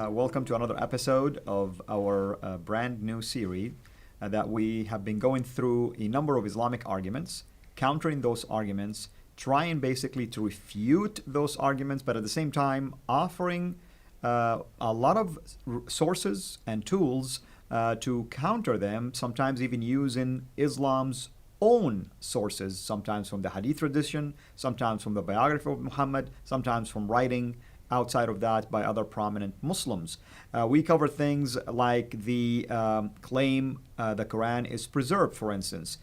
Welcome to another episode of our brand new series that we have been going through a number of Islamic arguments, countering those arguments, trying basically to refute those arguments, but at the same time offering a lot of sources and tools to counter them, sometimes even using Islam's own sources, sometimes from the Hadith tradition, sometimes from the biography of Muhammad, sometimes from writing outside of that by other prominent Muslims. We cover things like the claim the Quran is preserved, for instance.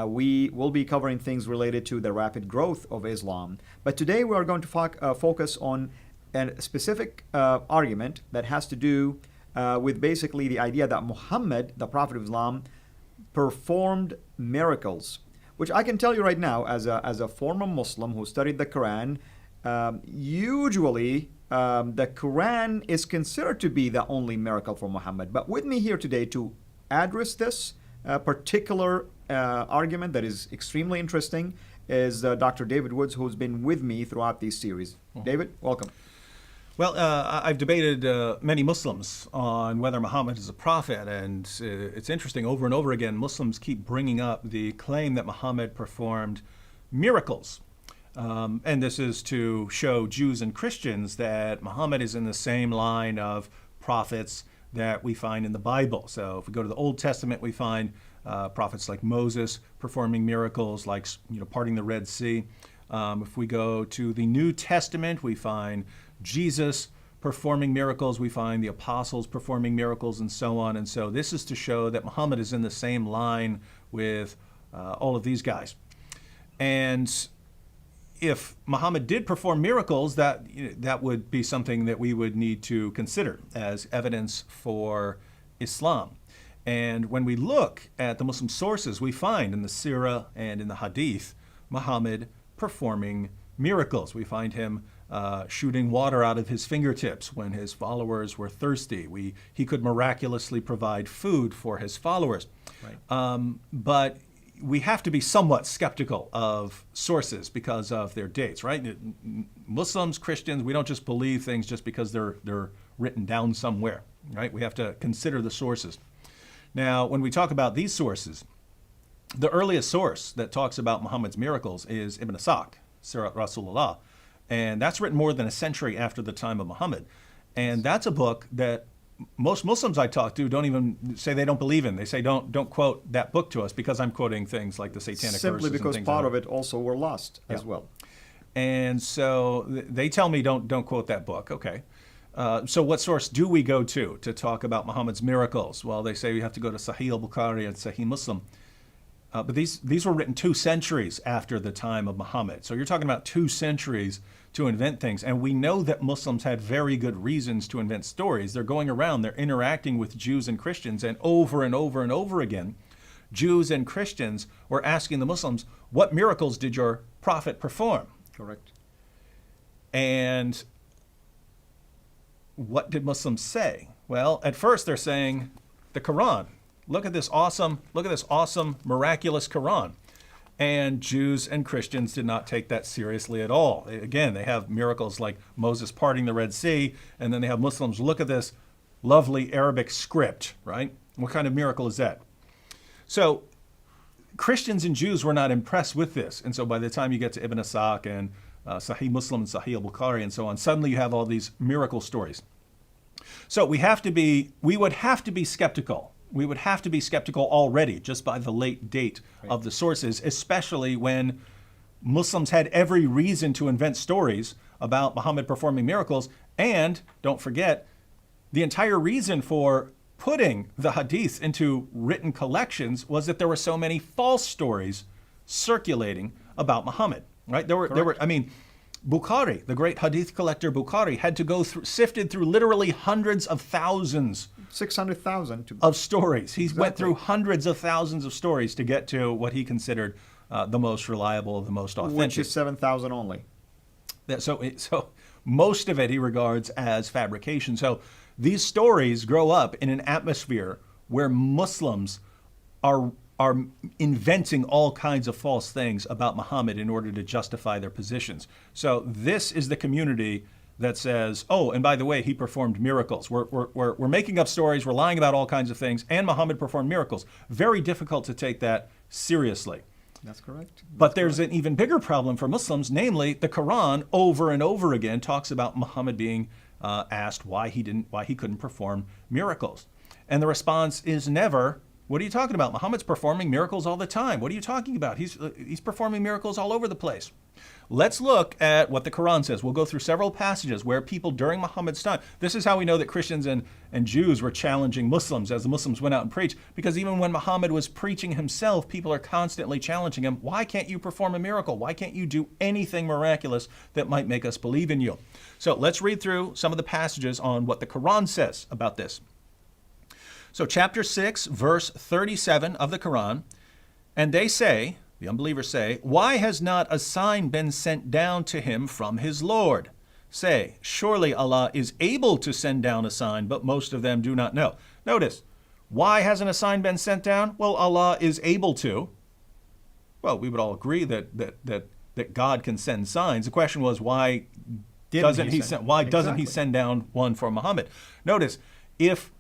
We will be covering things related to the rapid growth of Islam. But today we are going to focus on a specific argument that has to do with basically the idea that Muhammad, the Prophet of Islam, performed miracles, which I can tell you right now as a former Muslim who studied the Quran, usually the Quran is considered to be the only miracle for Muhammad. But with me here today to address this particular argument that is extremely interesting is Dr. David Woods, who's been with me throughout these series. David, welcome. Well, I've debated many Muslims on whether Muhammad is a prophet, and it's interesting, over and over again, Muslims keep bringing up the claim that Muhammad performed miracles. And this is to show Jews and Christians that Muhammad is in the same line of prophets that we find in the Bible. So if we go to the Old Testament, we find prophets like Moses performing miracles, like parting the Red Sea. If we go to the New Testament, we find Jesus performing miracles, we find the apostles performing miracles, and so on. And so this is to show that Muhammad is in the same line with all of these guys. And if Muhammad did perform miracles, that would be something that we would need to consider as evidence for Islam. And when we look at the Muslim sources, we find in the Sirah and in the Hadith, Muhammad performing miracles. We find him shooting water out of his fingertips when his followers were thirsty. He could miraculously provide food for his followers. Right. But we have to be somewhat skeptical of sources because of their dates, right? Muslims, Christians, we don't just believe things just because they're written down somewhere, right? We have to consider the sources. Now, when we talk about these sources, the earliest source that talks about Muhammad's miracles is Ibn Ishaq, Sirat Rasulullah, and that's written more than a century after the time of Muhammad. And that's a book that most Muslims I talk to don't even say they don't believe in. They say don't quote that book to us because I'm quoting things like the satanic simply verses because and things part like of it also were lost as well. And so they tell me don't quote that book. Okay. So what source do we go to talk about Muhammad's miracles? Well, they say we have to go to Sahih al-Bukhari and Sahih Muslim. But these were written 2 centuries after the time of Muhammad. So you're talking about 2 centuries to invent things. And we know that Muslims had very good reasons to invent stories. They're going around, they're interacting with Jews and Christians, and over and over and over again, Jews and Christians were asking the Muslims, what miracles did your prophet perform? Correct. And what did Muslims say? Well, at first they're saying the Quran. Look at this awesome, miraculous Quran. And Jews and Christians did not take that seriously at all. Again, they have miracles like Moses parting the Red Sea, and then they have Muslims look at this lovely Arabic script, right? What kind of miracle is that? So Christians and Jews were not impressed with this. And so by the time you get to Ibn Ishaq and Sahih Muslim and Sahih al-Bukhari and so on, suddenly you have all these miracle stories. So we would have to be skeptical. We would have to be skeptical already just by the late date of the sources, especially when Muslims had every reason to invent stories about Muhammad performing miracles. And don't forget, the entire reason for putting the hadith into written collections was that there were so many false stories circulating about Muhammad, right? There were, Bukhari, the great hadith collector Bukhari, had to go sifted through literally hundreds of thousands 600,000 of stories. He went through hundreds of thousands of stories to get to what he considered the most reliable, the most authentic. Which is 7,000 only. So most of it he regards as fabrication. So these stories grow up in an atmosphere where Muslims are inventing all kinds of false things about Muhammad in order to justify their positions. So this is the community that says, oh, and by the way, he performed miracles. We're making up stories, we're lying about all kinds of things, and Muhammad performed miracles. Very difficult to take that seriously. That's correct. But there's an even bigger problem for Muslims, namely the Quran over and over again talks about Muhammad being asked why he couldn't perform miracles. And the response is never, what are you talking about? Muhammad's performing miracles all the time. What are you talking about? He's performing miracles all over the place. Let's look at what the Quran says. We'll go through several passages where people during Muhammad's time, this is how we know that Christians and Jews were challenging Muslims as the Muslims went out and preached, because even when Muhammad was preaching himself, people are constantly challenging him. Why can't you perform a miracle? Why can't you do anything miraculous that might make us believe in you? So let's read through some of the passages on what the Quran says about this. So chapter 6, verse 37 of the Quran, and they say, the unbelievers say, why has not a sign been sent down to him from his Lord? Say, surely Allah is able to send down a sign, but most of them do not know. Notice, why hasn't a sign been sent down? Well, Allah is able to. Well, we would all agree that God can send signs. The question was, why doesn't he send down one for Muhammad? Notice, if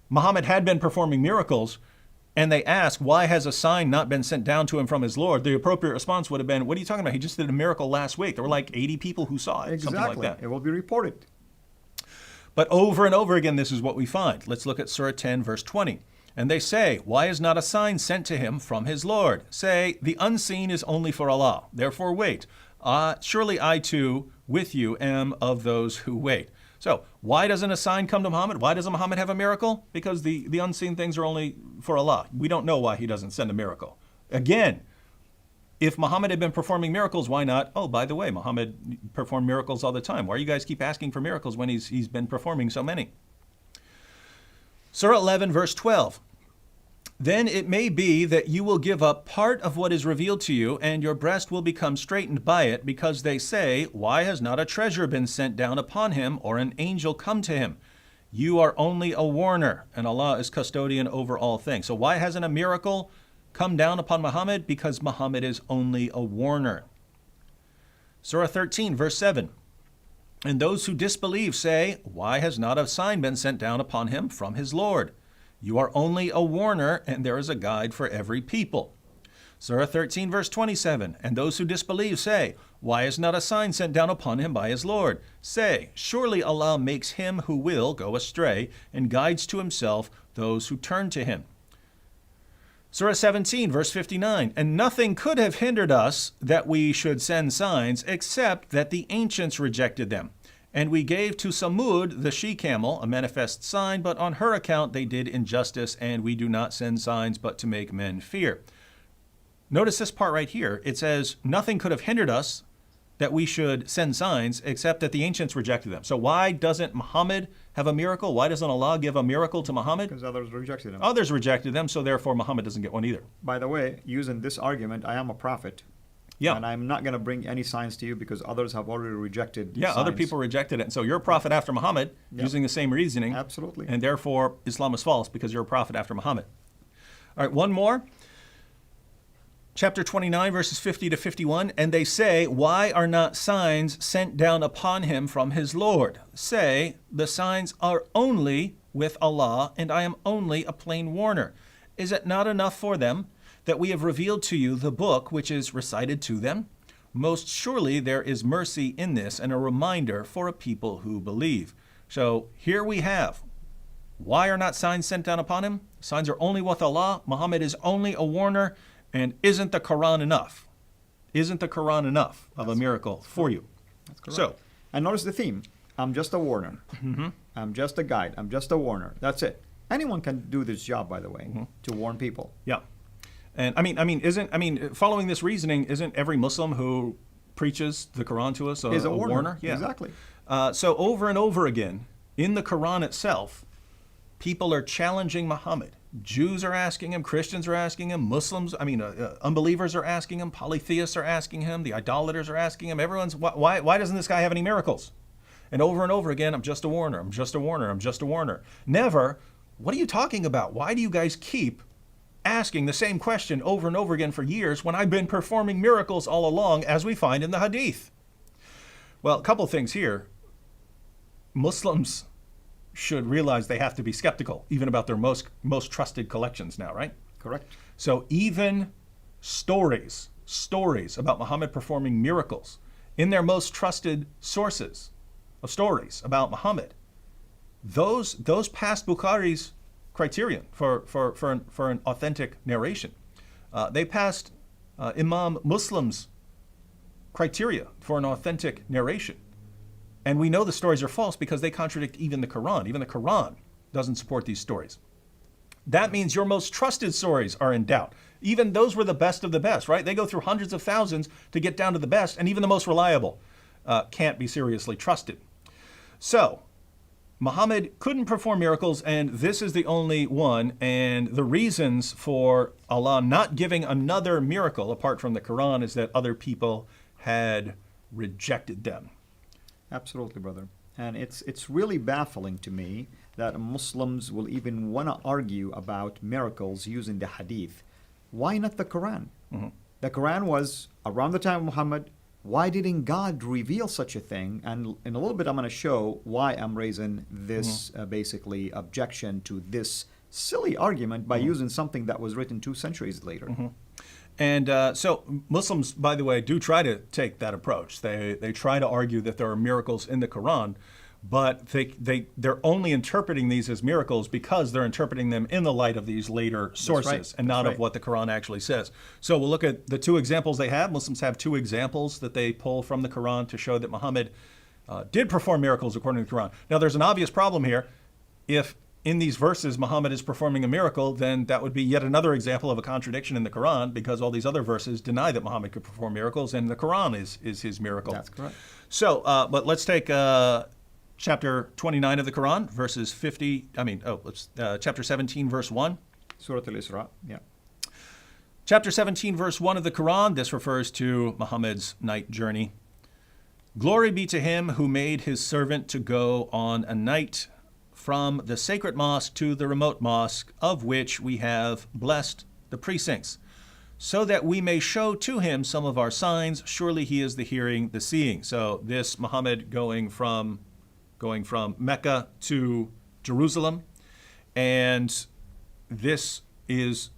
Muhammad had been performing miracles, and they ask, why has a sign not been sent down to him from his Lord? The appropriate response would have been, what are you talking about? He just did a miracle last week. There were like 80 people who saw it, Exactly. something like that. It will be reported. But over and over again, this is what we find. Let's look at Surah 10, verse 20. And they say, why is not a sign sent to him from his Lord? Say, the unseen is only for Allah. Therefore wait. Surely I too, with you, am of those who wait. So why doesn't a sign come to Muhammad? Why doesn't Muhammad have a miracle? Because the unseen things are only for Allah. We don't know why he doesn't send a miracle. Again, if Muhammad had been performing miracles, why not? Oh, by the way, Muhammad performed miracles all the time. Why do you guys keep asking for miracles when he's been performing so many? Surah 11, verse 12. Then it may be that you will give up part of what is revealed to you, and your breast will become straitened by it, because they say, why has not a treasure been sent down upon him, or an angel come to him? You are only a warner, and Allah is custodian over all things. So why hasn't a miracle come down upon Muhammad? Because Muhammad is only a warner. Surah 13, verse 7. And those who disbelieve say, why has not a sign been sent down upon him from his Lord? You are only a warner, and there is a guide for every people. Surah 13, verse 27. And those who disbelieve say, why is not a sign sent down upon him by his Lord? Say, surely Allah makes him who will go astray, and guides to himself those who turn to him. Surah 17, verse 59. And nothing could have hindered us that we should send signs, except that the ancients rejected them. And we gave to Samud, the she-camel, a manifest sign, but on her account they did injustice, and we do not send signs but to make men fear. Notice this part right here. It says, nothing could have hindered us that we should send signs, except that the ancients rejected them. So why doesn't Muhammad have a miracle? Why doesn't Allah give a miracle to Muhammad? Because others rejected him. Others rejected them, so therefore Muhammad doesn't get one either. By the way, using this argument, I am a prophet. Yeah. And I'm not going to bring any signs to you because others have already rejected signs. Other people rejected it. And so you're a prophet after Muhammad, using the same reasoning. Absolutely. And therefore Islam is false because you're a prophet after Muhammad. All right, one more. Chapter 29, verses 50 to 51. And they say, why are not signs sent down upon him from his Lord? Say, the signs are only with Allah, and I am only a plain warner. Is it not enough for them that we have revealed to you the book which is recited to them? Most surely there is mercy in this, and a reminder for a people who believe. So here we have, why are not signs sent down upon him? Signs are only with Allah. Muhammad is only a warner. And isn't the Quran enough? Isn't the Quran enough of a miracle for you? That's correct. So, and notice the theme. I'm just a warner. Mm-hmm. I'm just a guide. I'm just a warner. That's it. Anyone can do this job, by the way, to warn people. Yeah. And following this reasoning, isn't every Muslim who preaches the Quran to us is a warner? Yeah. Exactly. So over and over again, in the Quran itself, people are challenging Muhammad. Jews are asking him, Christians are asking him, unbelievers are asking him, polytheists are asking him, the idolaters are asking him. Everyone's, why doesn't this guy have any miracles? And over again, I'm just a warner, I'm just a warner, I'm just a warner. Never, what are you talking about? Why do you guys keep asking the same question over and over again for years when I've been performing miracles all along, as we find in the Hadith? Well, a couple things here. Muslims should realize they have to be skeptical, even about their most trusted collections now, right? Correct. So even stories about Muhammad performing miracles in their most trusted sources of stories about Muhammad, those pass Bukhari's criterion for an authentic narration. They passed Imam Muslim's criteria for an authentic narration. And we know the stories are false because they contradict even the Quran. Even the Quran doesn't support these stories. That means your most trusted stories are in doubt. Even those were the best of the best, right? They go through hundreds of thousands to get down to the best, and even the most reliable can't be seriously trusted. So, Muhammad couldn't perform miracles, and this is the only one. And the reasons for Allah not giving another miracle apart from the Quran is that other people had rejected them. Absolutely, brother. And it's really baffling to me that Muslims will even want to argue about miracles using the hadith. Why not the Quran? Mm-hmm. The Quran was around the time of Muhammad. Why didn't God reveal such a thing? And in a little bit, I'm going to show why I'm raising this basically objection to this silly argument by using something that was written 2 centuries later. Mm-hmm. And so Muslims, by the way, do try to take that approach. They try to argue that there are miracles in the Quran, but they're only interpreting these as miracles because they're interpreting them in the light of these later sources and not of what the Quran actually says. So we'll look at the 2 examples they have. Muslims have 2 examples that they pull from the Quran to show that Muhammad did perform miracles according to the Quran. Now there's an obvious problem here. If in these verses Muhammad is performing a miracle, then that would be yet another example of a contradiction in the Quran, because all these other verses deny that Muhammad could perform miracles, and the Quran is his miracle. That's correct. So, but let's take chapter 29 of the Quran, verses 50. Chapter 17, verse 1. Surah Al-Isra. Yeah. Chapter 17, verse 1 of the Quran. This refers to Muhammad's night journey. Glory be to him who made his servant to go on a night from the sacred mosque to the remote mosque, of which we have blessed the precincts, so that we may show to him some of our signs. Surely he is the hearing, the seeing. So this Muhammad going from Mecca to Jerusalem, and this is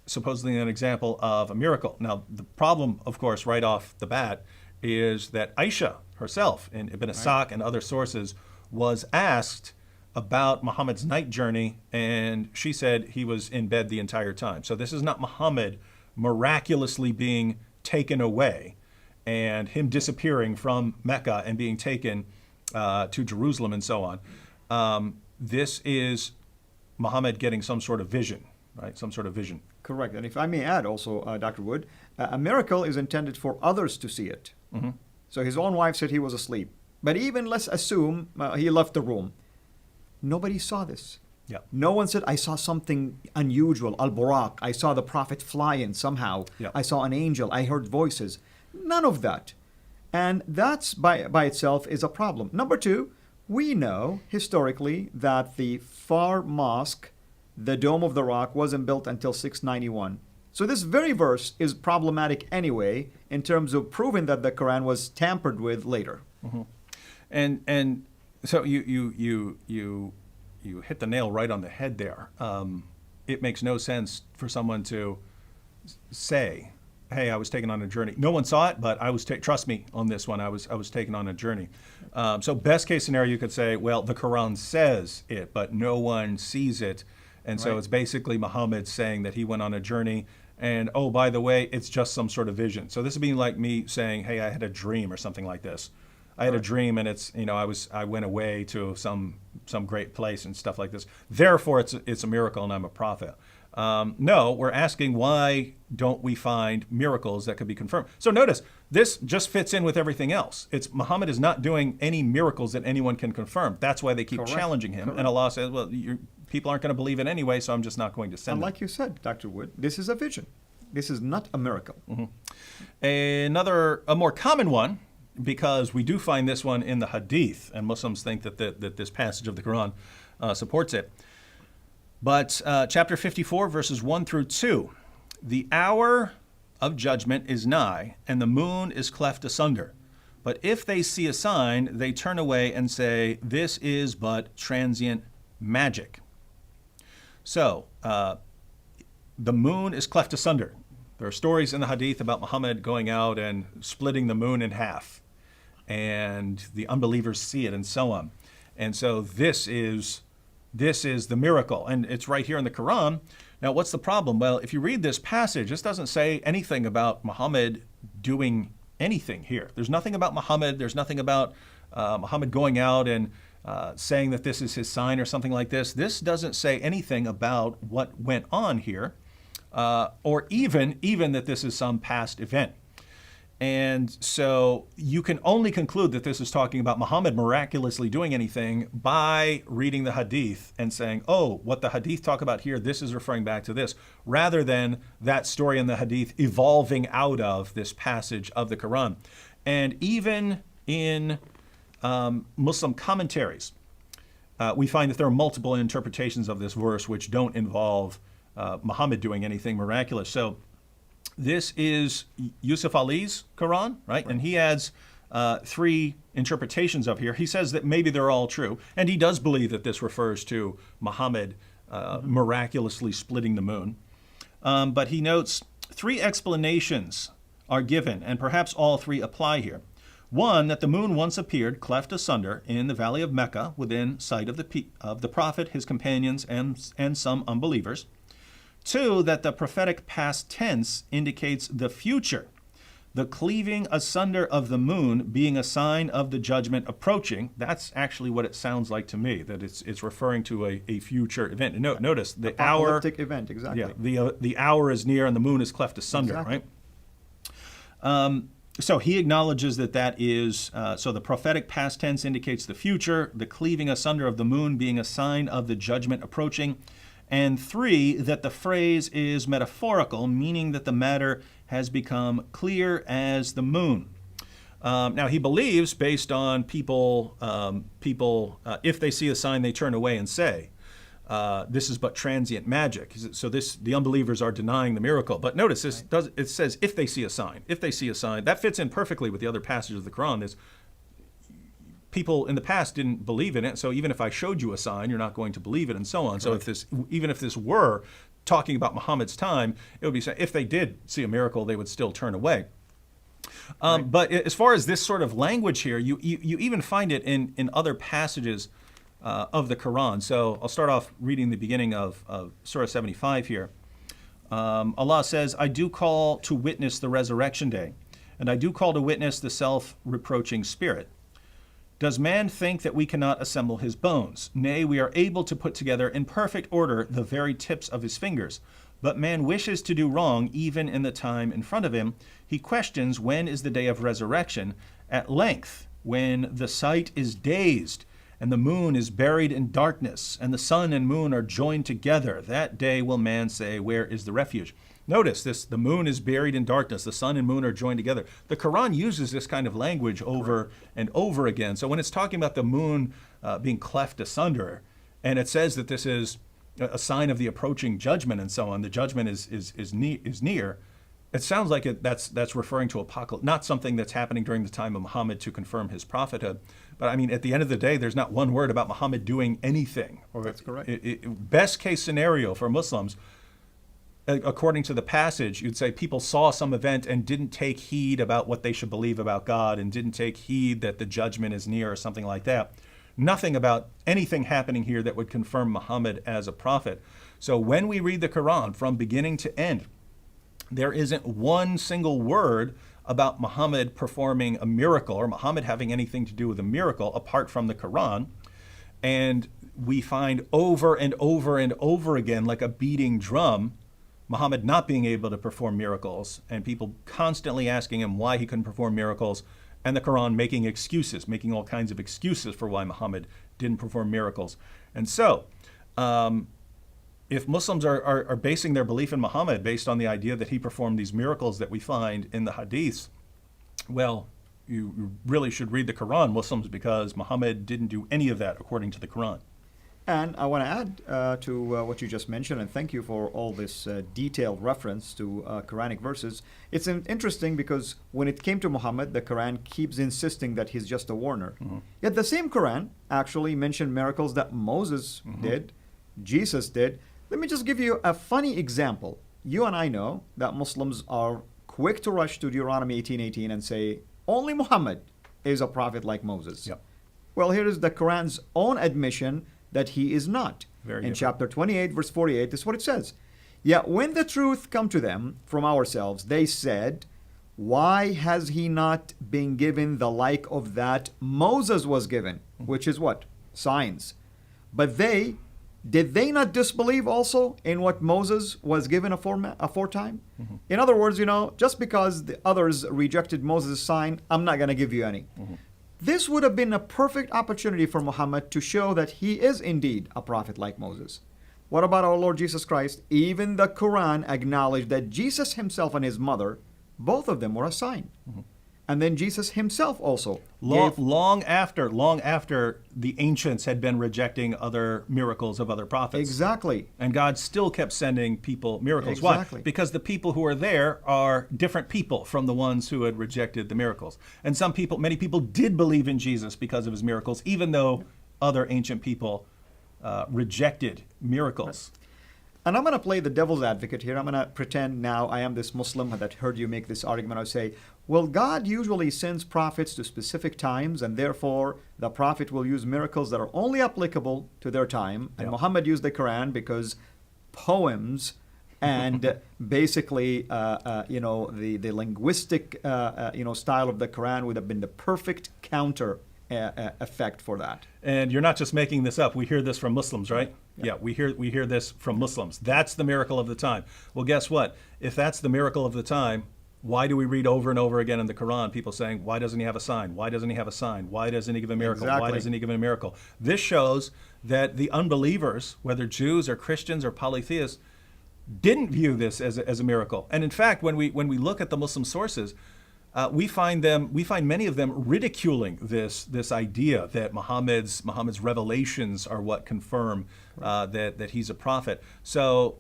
supposedly an example of a miracle. Now, the problem, of course, right off the bat, is that Aisha herself, in Ibn Ishaq and other sources, was asked about Muhammad's night journey, and she said he was in bed the entire time. So this is not Muhammad miraculously being taken away and him disappearing from Mecca and being taken to Jerusalem and so on. This is Muhammad getting some sort of vision, right? Some sort of vision. Correct. And if I may add also, Dr. Wood, a miracle is intended for others to see it. Mm-hmm. So his own wife said he was asleep. But even let's assume he left the room. Nobody saw this. Yeah. No one said, I saw something unusual, al-Buraq. I saw the Prophet fly in somehow. Yeah. I saw an angel. I heard voices. None of that. And that's by itself is a problem. Number 2, we know historically that the Far Mosque, the Dome of the Rock, wasn't built until 691. So this very verse is problematic anyway in terms of proving that the Quran was tampered with later. Mm-hmm. And so you hit the nail right on the head there. It makes no sense for someone to say, "Hey, I was taken on a journey." No one saw it, but I was. Trust me on this one. I was taken on a journey. So best case scenario, you could say, "Well, the Quran says it, but no one sees it," and so it's basically Muhammad saying that he went on a journey. And oh, by the way, it's just some sort of vision. So this would be like me saying, "Hey, I had a dream," or something like this. I had a dream, and it's I went away to some great place and stuff like this. Therefore, it's a miracle, and I'm a prophet. No, we're asking, why don't we find miracles that could be confirmed? So notice, this just fits in with everything else. It's Muhammad is not doing any miracles that anyone can confirm. That's why they keep challenging him. And Allah says, well, people aren't going to believe it anyway, so I'm just not going to send them. And like you said, Dr. Wood, this is a vision. This is not a miracle. Mm-hmm. A more common one, because we do find this one in the Hadith, and Muslims think that this passage of the Quran supports it. But chapter 54, verses 1 through 2, the hour of judgment is nigh, and the moon is cleft asunder. But if they see a sign, they turn away and say, this is but transient magic. So, the moon is cleft asunder. There are stories in the Hadith about Muhammad going out and splitting the moon in half, and the unbelievers see it and so on. And so this is the miracle, and it's right here in the Quran. Now, what's the problem? Well, if you read this passage, this doesn't say anything about Muhammad doing anything here. There's nothing about Muhammad. There's nothing about Muhammad going out and saying that this is his sign or something like this. This doesn't say anything about what went on here, or even that this is some past event. And so you can only conclude that this is talking about Muhammad miraculously doing anything by reading the Hadith and saying, oh, what the Hadith talk about here, this is referring back to this, rather than that story in the Hadith evolving out of this passage of the Quran. And even in Muslim commentaries, we find that there are multiple interpretations of this verse which don't involve Muhammad doing anything miraculous. So this is Yusuf Ali's Quran, right? And he adds 3 interpretations of here. He says that maybe they're all true, and he does believe that this refers to Muhammad miraculously splitting the moon. But he notes 3 explanations are given, and perhaps all 3 apply here. One, that the moon once appeared cleft asunder in the valley of Mecca within sight of the Prophet, his companions, and some unbelievers. 2, that the prophetic past tense indicates the future, the cleaving asunder of the moon being a sign of the judgment approaching. That's actually what it sounds like to me, that it's referring to a future event. Notice the hour. Apocalyptic event, exactly. Yeah, the hour is near and the moon is cleft asunder, exactly. Right? So he acknowledges that is, so the prophetic past tense indicates the future, the cleaving asunder of the moon being a sign of the judgment approaching. And 3, that the phrase is metaphorical, meaning that the matter has become clear as the moon. Now, he believes, based on people, if they see a sign, they turn away and say, this is but transient magic. So the unbelievers are denying the miracle. But notice, it says, if they see a sign. If they see a sign. That fits in perfectly with the other passages of the Quran. People in the past didn't believe in it, so even if I showed you a sign, you're not going to believe it, and so on. So even if this were talking about Muhammad's time, it would be saying if they did see a miracle, they would still turn away. But as far as this sort of language here, you even find it in other passages of the Quran. So I'll start off reading the beginning of Surah 75 here. Allah says, I do call to witness the resurrection day, and I do call to witness the self-reproaching spirit. Does man think that we cannot assemble his bones? Nay, we are able to put together in perfect order the very tips of his fingers. But man wishes to do wrong even in the time in front of him. He questions when is the day of resurrection. At length, when the sight is dazed, and the moon is buried in darkness, and the sun and moon are joined together, that day will man say, where is the refuge? Notice this, the moon is buried in darkness, the sun and moon are joined together. The Quran uses this kind of language over and over again. So when it's talking about the moon being cleft asunder, and it says that this is a sign of the approaching judgment and so on, the judgment is near, it sounds like that's referring to apocalypse, not something that's happening during the time of Muhammad to confirm his prophethood. But I mean, at the end of the day, there's not one word about Muhammad doing anything. That's correct. Best case scenario for Muslims, according to the passage, you'd say people saw some event and didn't take heed about what they should believe about God and didn't take heed that the judgment is near or something like that. Nothing about anything happening here that would confirm Muhammad as a prophet. So when we read the Quran from beginning to end, there isn't one single word about Muhammad performing a miracle or Muhammad having anything to do with a miracle apart from the Quran. And we find over and over and over again, like a beating drum, Muhammad not being able to perform miracles and people constantly asking him why he couldn't perform miracles, and the Quran making excuses, making all kinds of excuses for why Muhammad didn't perform miracles. And so, if Muslims are basing their belief in Muhammad based on the idea that he performed these miracles that we find in the Hadiths, well, you really should read the Quran, Muslims, because Muhammad didn't do any of that according to the Quran. And I want to add to what you just mentioned, and thank you for all this detailed reference to Quranic verses. It's interesting because when it came to Muhammad, the Quran keeps insisting that he's just a warner. Yet the same Quran actually mentioned miracles that Moses did, Jesus did. Let me just give you a funny example. You and I know that Muslims are quick to rush to Deuteronomy 18:18 and say, only Muhammad is a prophet like Moses. Yep. Well, here is the Quran's own admission that he is not. Very In different. chapter 28, verse 48, this is what it says. Yet when the truth come to them from ourselves, they said, why has he not been given the like of that Moses was given? Which is what? Signs. But did they not disbelieve also in what Moses was given aforetime? In other words, just because the others rejected Moses' sign, I'm not going to give you any. This would have been a perfect opportunity for Muhammad to show that he is indeed a prophet like Moses. What about our Lord Jesus Christ? Even the Quran acknowledged that Jesus himself and his mother, both of them were a sign. And then Jesus himself also gave Long after the ancients had been rejecting other miracles of other prophets. Exactly. And God still kept sending people miracles. Exactly. Why? Because the people who are there are different people from the ones who had rejected the miracles. And many people did believe in Jesus because of his miracles, even though other ancient people rejected miracles. And I'm going to play the devil's advocate here. I'm going to pretend now I am this Muslim that heard you make this argument. I say, well, God usually sends prophets to specific times, and therefore the prophet will use miracles that are only applicable to their time. And Yep. Muhammad used the Quran because poems and basically, the linguistic, style of the Quran would have been the perfect counter effect for that. And you're not just making this up. We hear this from Muslims, right? Yeah, we hear this from Muslims. That's the miracle of the time. Well, guess what? If that's the miracle of the time, why do we read over and over again in the Quran people saying, why doesn't he have a sign? Why doesn't he have a sign? Why doesn't he give a miracle? Why Exactly. doesn't he give a miracle? This shows that the unbelievers, whether Jews or Christians or polytheists, didn't view this as a miracle. And in fact, when we look at the Muslim sources, we find many of them ridiculing this idea that Muhammad's revelations are what confirm that he's a prophet. So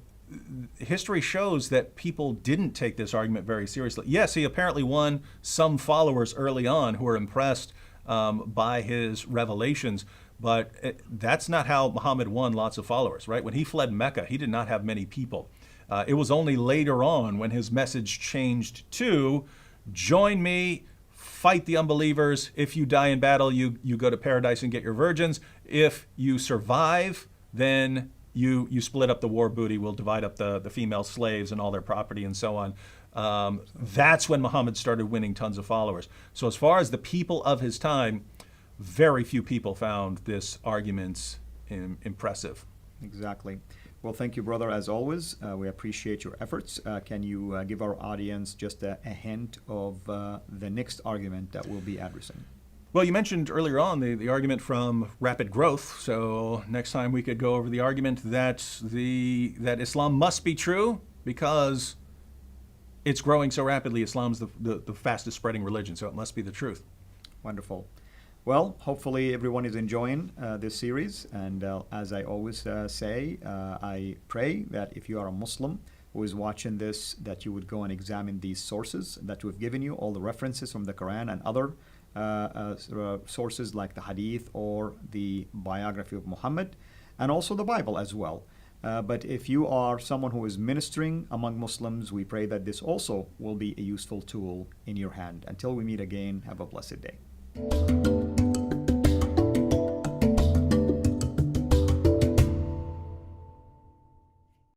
history shows that people didn't take this argument very seriously. Yes, he apparently won some followers early on who were impressed by his revelations, but that's not how Muhammad won lots of followers, right? When he fled Mecca, he did not have many people. It was only later on when his message changed to, join me, fight the unbelievers. If you die in battle, you go to paradise and get your virgins. If you survive, then you split up the war booty. We'll divide up the female slaves and all their property and so on. That's when Muhammad started winning tons of followers. So as far as the people of his time, very few people found this argument impressive. Exactly. Well, thank you, brother, as always. We appreciate your efforts. Can you give our audience just a hint of the next argument that we'll be addressing? Well, you mentioned earlier on the argument from Rapid Growth. So next time we could go over the argument that Islam must be true because it's growing so rapidly. Islam's the fastest spreading religion, so it must be the truth. Wonderful. Well, hopefully everyone is enjoying this series. And as I always say, I pray that if you are a Muslim who is watching this, that you would go and examine these sources that we've given you, all the references from the Quran and other sources like the Hadith or the biography of Muhammad, and also the Bible as well. But if you are someone who is ministering among Muslims, we pray that this also will be a useful tool in your hand. Until we meet again, have a blessed day.